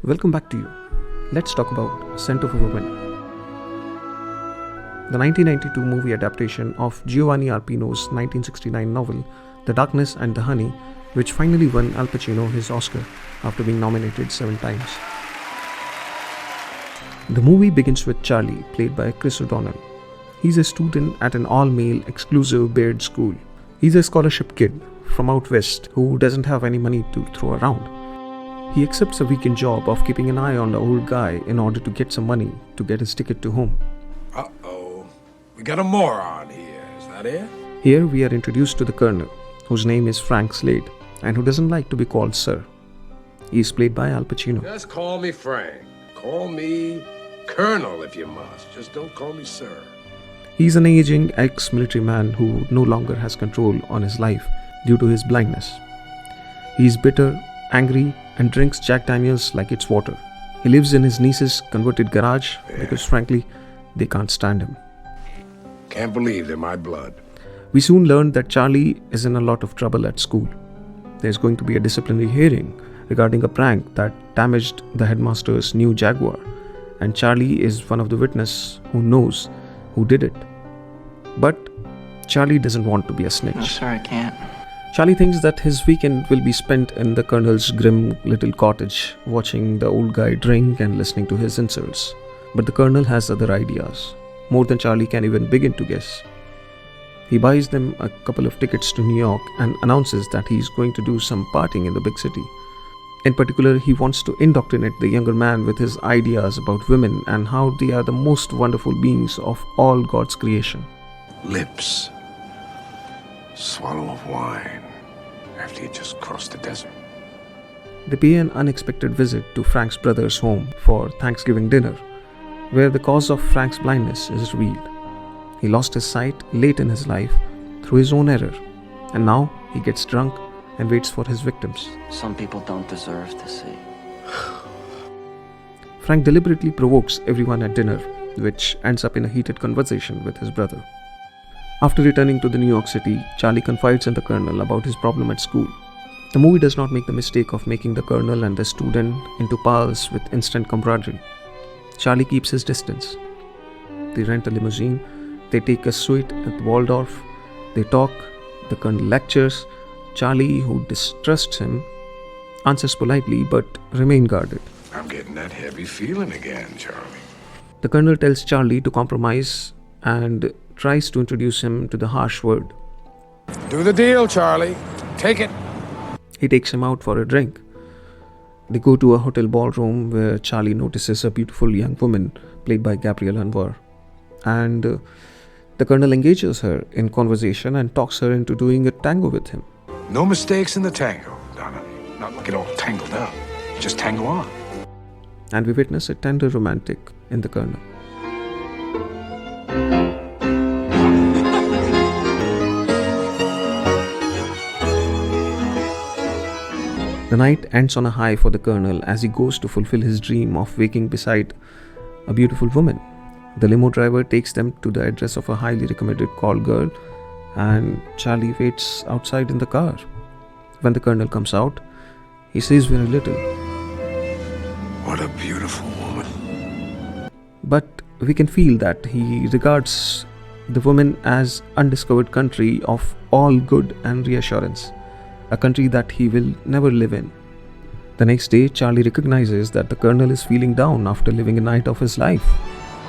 Welcome back to you. Let's talk about Scent of a Woman. The 1992 movie adaptation of Giovanni Arpino's 1969 novel, The Darkness and the Honey, which finally won Al Pacino his Oscar after being nominated 7 times. The movie begins with Charlie, played by Chris O'Donnell. He's a student at an all-male exclusive Baird school. He's a scholarship kid from out west who doesn't have any money to throw around. He accepts a weekend job of keeping an eye on the old guy in order to get some money to get his ticket to home. Uh-oh. We got a moron here. Is that it? Here we are introduced to the Colonel, whose name is Frank Slade, and who doesn't like to be called Sir. He is played by Al Pacino. Just call me Frank. Call me Colonel if you must. Just don't call me Sir. He's an aging ex-military man who no longer has control on his life due to his blindness. He's bitter, angry, and drinks Jack Daniels like it's water. He lives in his niece's converted garage because frankly, they can't stand him. Can't believe they're my blood. We soon learn that Charlie is in a lot of trouble at school. There's going to be a disciplinary hearing regarding a prank that damaged the headmaster's new Jaguar, and Charlie is one of the witnesses who knows who did it. But Charlie doesn't want to be a snitch. No, sir, I can't. Charlie thinks that his weekend will be spent in the Colonel's grim little cottage, watching the old guy drink and listening to his insults. But the Colonel has other ideas, more than Charlie can even begin to guess. He buys them a couple of tickets to New York and announces that he's going to do some partying in the big city. In particular, he wants to indoctrinate the younger man with his ideas about women and how they are the most wonderful beings of all God's creation. Lips. Swallow of wine. After you just crossed the desert. They pay an unexpected visit to Frank's brother's home for Thanksgiving dinner, where the cause of Frank's blindness is revealed. He lost his sight late in his life through his own error, and now he gets drunk and waits for his victims. Some people don't deserve to see. Frank deliberately provokes everyone at dinner, which ends up in a heated conversation with his brother. After returning to the New York City, Charlie confides in the Colonel about his problem at school. The movie does not make the mistake of making the Colonel and the student into pals with instant camaraderie. Charlie keeps his distance. They rent a limousine, they take a suite at the Waldorf, they talk, the Colonel lectures. Charlie, who distrusts him, answers politely but remains guarded. I'm getting that heavy feeling again, Charlie. The Colonel tells Charlie to compromise and tries to introduce him to the harsh word. Do the deal, Charlie. Take it. He takes him out for a drink. They go to a hotel ballroom where Charlie notices a beautiful young woman played by Gabrielle Anwar. And the Colonel engages her in conversation and talks her into doing a tango with him. No mistakes in the tango. Not get all tangled up. Just tango on. And we witness a tender romantic in the Colonel. The night ends on a high for the Colonel as he goes to fulfill his dream of waking beside a beautiful woman. The limo driver takes them to the address of a highly recommended call girl, and Charlie waits outside in the car. When the Colonel comes out, he says very little. What a beautiful woman. But we can feel that he regards the woman as undiscovered country of all good and reassurance. A country that he will never live in. The next day, Charlie recognizes that the Colonel is feeling down after living a night of his life.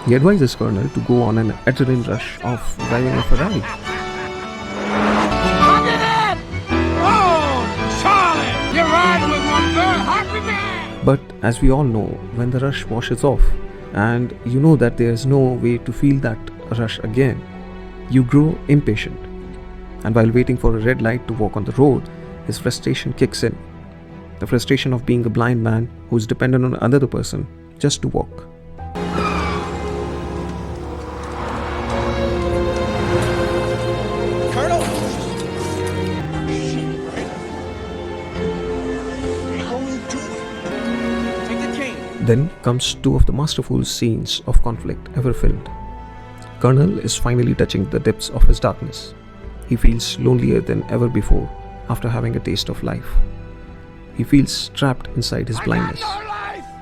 He advises Colonel to go on an adrenaline rush of driving a Ferrari. Look at it! Oh, Charlie! You're riding with one very happy man! But as we all know, when the rush washes off, and you know that there is no way to feel that rush again, you grow impatient. And while waiting for a red light to walk on the road, his frustration kicks in. The frustration of being a blind man who is dependent on another person just to walk. Colonel! How are you doing? Take the cane. Then comes two of the masterful scenes of conflict ever filmed. Colonel is finally touching the depths of his darkness. He feels lonelier than ever before after having a taste of life. He feels trapped inside his blindness.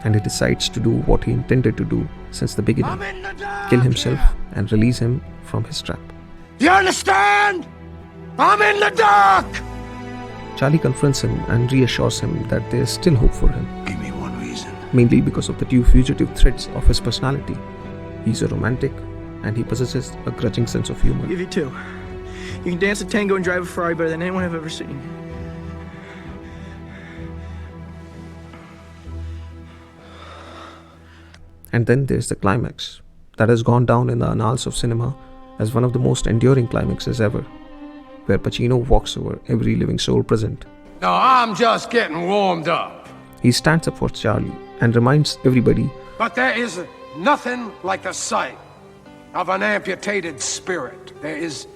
and he decides to do what he intended to do since the beginning: I'm in the dark. kill himself and release him from his trap. You understand? I'm in the dark. Charlie confronts him and reassures him that there is still hope for him, Give me one reason. mainly because of the two fugitive threads of his personality. He's a romantic, and he possesses a grudging sense of humor. I'll give you two. You can dance a tango and drive a Ferrari better than anyone I've ever seen. And then there's the climax that has gone down in the annals of cinema as one of the most enduring climaxes ever, where Pacino walks over every living soul present. No, I'm just getting warmed up. He stands up for Charlie and reminds everybody But there is nothing like the sight of an amputated spirit. There is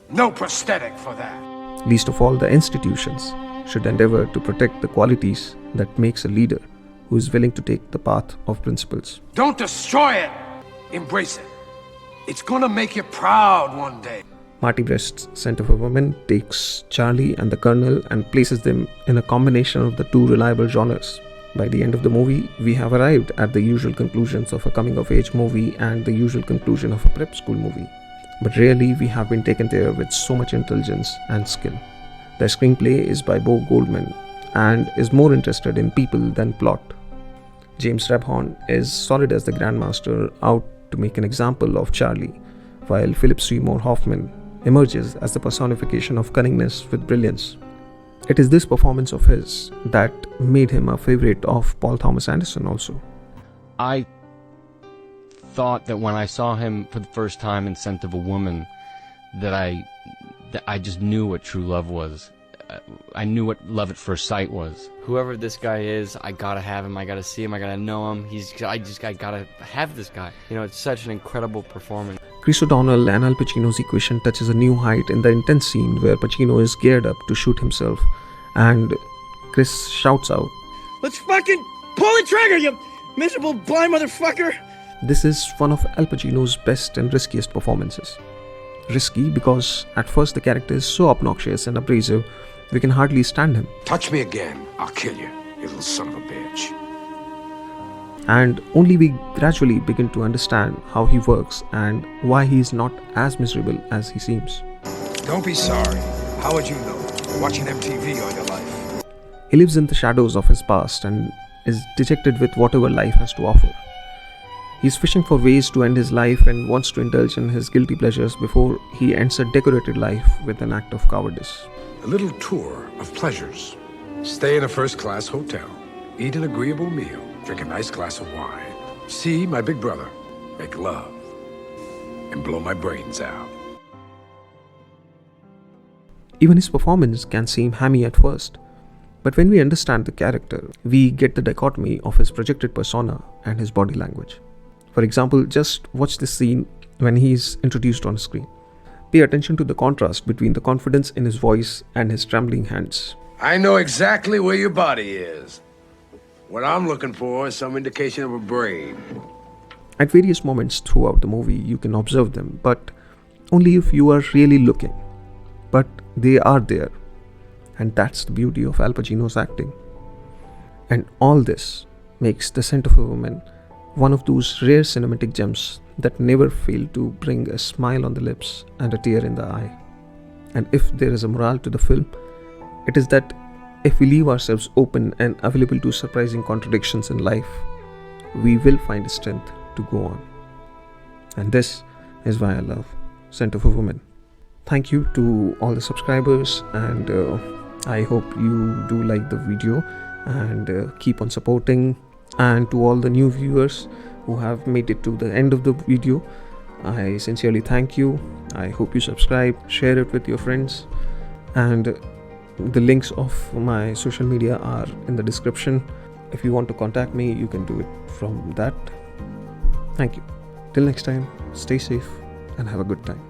no prosthetic for that. least of all the institutions should endeavor to protect the qualities that makes a leader who is willing to take the path of principles. Don't destroy it. Embrace it. It's gonna make you proud one day. Martin Brest's Scent of a Woman takes Charlie and the Colonel and places them in a combination of the two reliable genres. By the end of the movie, we have arrived at the usual conclusions of a coming-of-age movie and the usual conclusion of a prep school movie. But really, we have been taken there with so much intelligence and skill. The screenplay is by Bo Goldman and is more interested in people than plot. James Rebhorn is solid as the Grandmaster, out to make an example of Charlie, while Philip Seymour Hoffman emerges as the personification of cunningness with brilliance. It is this performance of his that made him a favorite of Paul Thomas Anderson also. I thought that when I saw him for the first time in Scent of a Woman, that I just knew what true love was. I knew what love at first sight was. Whoever this guy is, I gotta have him, I gotta see him, I gotta know him. I gotta have this guy. You know, it's such an incredible performance. Chris O'Donnell and Al Pacino's equation touches a new height in the intense scene where Pacino is geared up to shoot himself and Chris shouts out, Let's fucking pull the trigger, you miserable blind motherfucker! This is one of Al Pacino's best and riskiest performances. Risky because at first the character is so obnoxious and abrasive, we can hardly stand him. Touch me again, I'll kill you, you little son of a bitch. And only we gradually begin to understand how he works and why he is not as miserable as he seems. Don't be sorry. How would you know? Watching MTV all your life. He lives in the shadows of his past and is dejected with whatever life has to offer. He's fishing for ways to end his life and wants to indulge in his guilty pleasures before he ends a decorated life with an act of cowardice. A little tour of pleasures. Stay in a first-class hotel. Eat an agreeable meal. Drink a nice glass of wine. See my big brother. Make love. And blow my brains out. Even his performance can seem hammy at first. But when we understand the character, we get the dichotomy of his projected persona and his body language. For example, just watch this scene when he is introduced on screen. Pay attention to the contrast between the confidence in his voice and his trembling hands. I know exactly where your body is. What I'm looking for is some indication of a brain. At various moments throughout the movie, you can observe them, but only if you are really looking. But they are there. And that's the beauty of Al Pacino's acting. And all this makes The Scent of a Woman one of those rare cinematic gems that never fail to bring a smile on the lips and a tear in the eye. And if there is a morale to the film, it is that if we leave ourselves open and available to surprising contradictions in life, we will find strength to go on. And this is why I love Scent of a Woman. Thank you to all the subscribers, and I hope you do like the video and keep on supporting. And to all the new viewers who have made it to the end of the video, I sincerely thank you. I hope you subscribe, share it with your friends, and the links of my social media are in the description. If you want to contact me, you can do it from that. Thank you. Till next time, stay safe and have a good time.